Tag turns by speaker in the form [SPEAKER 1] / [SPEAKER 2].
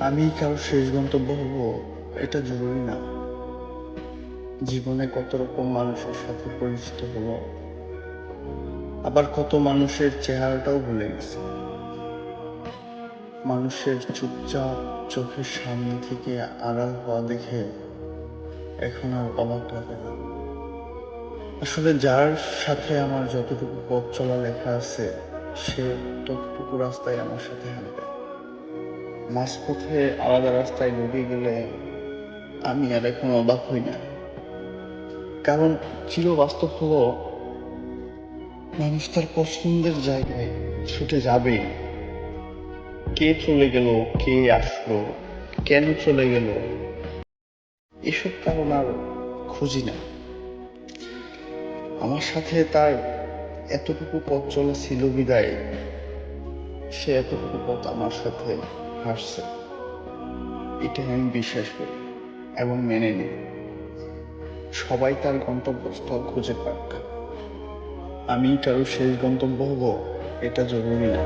[SPEAKER 1] আমি কারো শেষ গন্তব্য হব এটা জরুরি না। জীবনে কত রকম মানুষের সাথে পরিচিত হলো, আবার কত মানুষের চেহারাটাও ভুলে গেছি। মানুষের চুপচাপ চোখের সামনে থেকে আড়াল হওয়া দেখে এখন আর অবাক লাগে না। আসলে যার সাথে আমার যতটুকু পথ চলা লেখা আছে, সে ততটুকু রাস্তায় আমার সাথে হাঁটবে। মাঝপথে আলাদা রাস্তায় ঢুকে গেলে আমি আর এখন অবাক হই না। কারণ চির বাস্তব হলো, মানুষ তার পছন্দের জায়গায় ছুটে যাবেই। কে চলে গেল, কে আসলো, কেন চলে গেল, এসব কারণ আর খুঁজি না। আমার সাথে তার এতটুকু পথ চলা ছিল বিদায় সে এতটুকু পথ আমার সাথে হাসছে। এটা আমি বিশ্বাস করি এবং মেনে নিই। সবাই তার গন্তব্যস্থল খুঁজে পাক, আমি কারো শেষ গন্তব্য হব এটা জরুরি না।